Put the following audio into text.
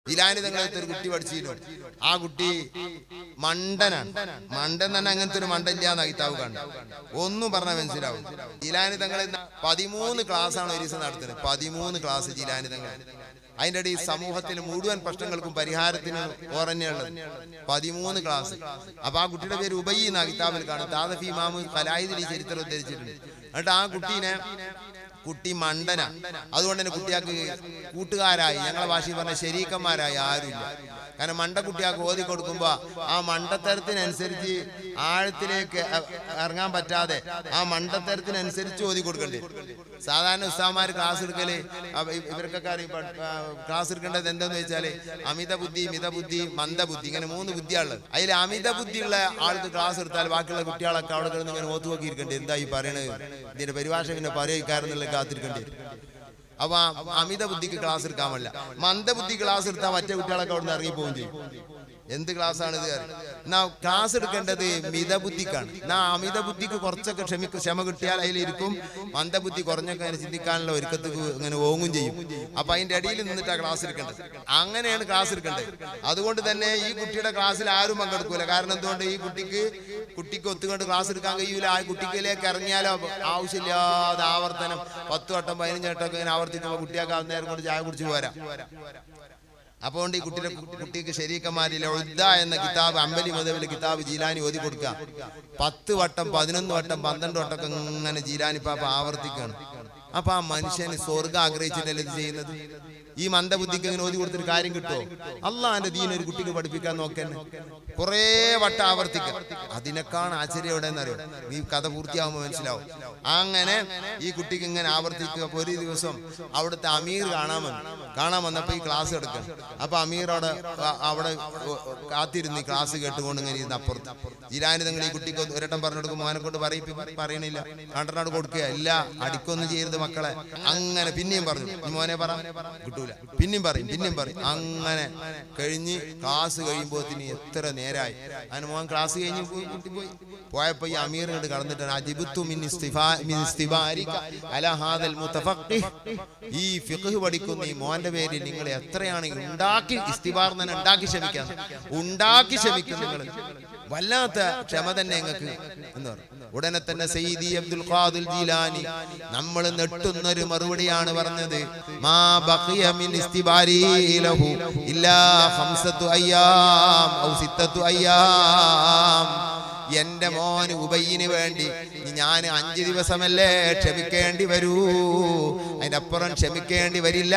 ജിലാനി തങ്ങളത്തെ ഒരു കുട്ടി പഠിച്ചിരുന്നു. ആ കുട്ടി മണ്ടനാണ്. മണ്ടൻ തന്നെ അങ്ങനത്തെ ഒരു മണ്ടല്ലാന്ന് കിതാബ് കാണും. ഒന്നും പറഞ്ഞാൽ മനസ്സിലാവും. ജിലാനി തങ്ങളെ 13 ക്ലാസ്സാണ് ഒരു ദിവസം നടത്തുന്നത്. 13 ക്ലാസ് ജിലാനി തങ്ങൾ. അതിൻ്റെ ഇടയിൽ സമൂഹത്തിൽ മുഴുവൻ പ്രശ്നങ്ങൾക്കും പരിഹാരത്തിന് ഓറന്നെയുള്ളത് 13 ക്ലാസ്. അപ്പൊ ആ കുട്ടിയുടെ പേര് ഉബയ്യ് എന്ന കിതാബിൽ കാണും. താദഫി ഇമാമു ഖലായിദിൽ ഈ ചരിത്രം ഉദ്ധരിച്ചിട്ടുണ്ട്. എന്നിട്ട് ആ കുട്ടി മണ്ടന. അതുകൊണ്ട് തന്നെ കുട്ടിയാൾക്ക് കൂട്ടുകാരായി, ഞങ്ങളെ ഭാഷയിൽ പറഞ്ഞ ശരീക്കന്മാരായി ആരുമില്ല. കാരണം മണ്ട കുട്ടിയാൾക്ക് ഓതി കൊടുക്കുമ്പോ ആ മണ്ടത്തരത്തിനനുസരിച്ച് ആഴത്തിലേക്ക് ഇറങ്ങാൻ പറ്റാതെ ആ മണ്ടത്തരത്തിനനുസരിച്ച് ഓതി കൊടുക്കണ്ടേ. സാധാരണ ഉസ്താദ്മാർ ക്ലാസ് എടുക്കല് ഇവർക്കൊക്കെ ക്ലാസ് എടുക്കേണ്ടത് എന്താന്ന് വെച്ചാല് അമിത ബുദ്ധി, മിതബുദ്ധി, മന്ദബുദ്ധി, ഇങ്ങനെ 3 ബുദ്ധിയാണുള്ളത്. അതിൽ അമിത ബുദ്ധിയുള്ള ആൾക്ക് ക്ലാസ് എടുത്താൽ ബാക്കിയുള്ള കുട്ടികളൊക്കെ അവിടെ കിടന്ന് ഇങ്ങനെ ഓത്ത് നോക്കി ഇരിക്കണ്ടേ. എന്താ ഈ പറയണത്, ഇതിന്റെ പരിഭാഷ പിന്നെ പറയിക്കാരെന്നുള്ള കാത്തിരിക്കേണ്ടി വരും. അപ്പൊ അമിത ബുദ്ധിക്ക് ക്ലാസ് എടുക്കാൻ പറ്റില്ല. മന്ദബുദ്ധി ക്ലാസ് എടുത്താൽ മറ്റേ കുട്ടികളൊക്കെ അവിടെ നിന്ന് ഇറങ്ങിപ്പോവുകയും ചെയ്യും. എന്ത് ക്ലാസ് ആണ് ഇത്? എന്നാ ക്ലാസ് എടുക്കേണ്ടത് മിതബുദ്ധിക്കാണ്. എന്നാ അമിത ബുദ്ധിക്ക് കുറച്ചൊക്കെ ക്ഷമ കിട്ടിയാൽ അതിലിരിക്കും. മന്ദബുദ്ധി കുറഞ്ഞൊക്കെ അതിനെ ചിന്തിക്കാനുള്ള ഒരുക്കത്തേക്ക് ഇങ്ങനെ ഓങ്ങും ചെയ്യും. അപ്പൊ അതിന്റെ ഇടയിൽ നിന്നിട്ടാണ് ക്ലാസ് എടുക്കേണ്ടത്. അങ്ങനെയാണ് ക്ലാസ് എടുക്കേണ്ടത്. അതുകൊണ്ട് തന്നെ ഈ കുട്ടിയുടെ ക്ലാസ്സിൽ ആരും പങ്കെടുക്കൂല. കാരണം എന്തുകൊണ്ട്? ഈ കുട്ടിക്ക് ഒത്തുകൊണ്ട് ക്ലാസ് എടുക്കാൻ കഴിയൂല. ആ കുട്ടിക്കിലേക്ക് ഇറങ്ങിയാലോ ആവശ്യമില്ലാതെ ആവർത്തനം 10 വട്ടം 15 വട്ടം ഒക്കെ ഇങ്ങനെ ആവർത്തിക്കുമ്പോൾ കുട്ടിയൊക്കെ നേരം കൊണ്ട് ചായ കുടിച്ച് പോരാ. അപ്പോൾ ഈ കുട്ടിക്ക് ശരീക്കന്മാരിലെ ഉദ്ദ എന്ന കിതാബ്, അമ്പലി മദഹബിലെ കിതാബ് ജീലാനി ഓതി കൊടുക്കുക. 10 വട്ടം 11 വട്ടം 12 വട്ടം ഒക്കെ ഇങ്ങനെ ജീലാനി പാപ്പ ആവർത്തിക്കുകയാണ്. അപ്പൊ ആ മനുഷ്യന് സ്വർഗം ആഗ്രഹിച്ചിട്ടല്ലേ ഇത് ചെയ്യുന്നത്? ഈ മന്ദബുദ്ധിക്ക് ഇങ്ങനെ ഓതി കൊടുത്തൊരു കാര്യം കിട്ടുമോ? അള്ളാന്റെ ദീൻ ഒരു കുട്ടിക്ക് പഠിപ്പിക്കാൻ നോക്കന്നെ കുറേ വട്ടം ആവർത്തിക്കാം. അതിനേക്കാണ് ആശ്ചര്യം എവിടെയെന്ന് അറിയോ? ഈ കഥ പൂർത്തിയാകുമ്പോൾ മനസ്സിലാവും. അങ്ങനെ ഈ കുട്ടിക്ക് ഇങ്ങനെ ആവർത്തിക്കുക. അപ്പൊ ഒരു ദിവസം അവിടുത്തെ അമീർ കാണാൻ വന്നപ്പോ ഈ ക്ലാസ് എടുക്കണം. അപ്പൊ അമീർ അവിടെ കാത്തിരുന്ന് ഈ ക്ലാസ് കേട്ടുകൊണ്ട് ഇങ്ങനെ ഇരുന്ന് അപ്പുറത്ത് ജിലാനി തങ്ങൾ ഈ കുട്ടിക്ക് ഒരട്ടം പറഞ്ഞു കൊടുക്കും. മോനെ കൊണ്ട് പറയണില്ല, കണ്ടനാട് കൊടുക്കുക. ഇല്ല, അടിക്കൊന്നും ചെയ്യരുത് മക്കളെ. അങ്ങനെ പിന്നെയും പറഞ്ഞു, മോനെ പറ, കിട്ടൂല. പിന്നെയും പറയും. അങ്ങനെ കഴിഞ്ഞ് ക്ലാസ് കഴിയുമ്പോത്തിന് എത്ര നേരായി. അതിന് മോൻ ക്ലാസ് കഴിഞ്ഞ് കുട്ടി പോയപ്പോ ഈ അമീർ കണ്ട് കടന്നിട്ടാണ് ഈ ഫിഖ് പഠിക്കുന്ന ഈ മോന്റെ പേരിൽ നിങ്ങൾ എത്രയാണ് ഉണ്ടാക്കി ക്ഷമിക്കും നിങ്ങൾ. വല്ലാത്ത ക്ഷമ തന്നെ നിങ്ങൾക്ക് എന്ന് പറഞ്ഞു. ഉടനെ തന്നെ സയ്യിദി അബ്ദുൽ ഖാദിർ ജീലാനി നമ്മൾ നെട്ടുന്നൊരു മറുപടിയാണ് പറഞ്ഞത്. മാ ബഖിയ മിൻ ഇസ്തിബാരി ലഹു ഇല്ലാ 5 അയ്യാം ഔ 6 അയ്യാം. എന്റെ മോന് ഉബയ്യിന് വേണ്ടി ഞാൻ 5 ദിവസമല്ലേ ക്ഷമിക്കേണ്ടി വരൂ, അതിനപ്പുറം ക്ഷമിക്കേണ്ടി വരില്ല.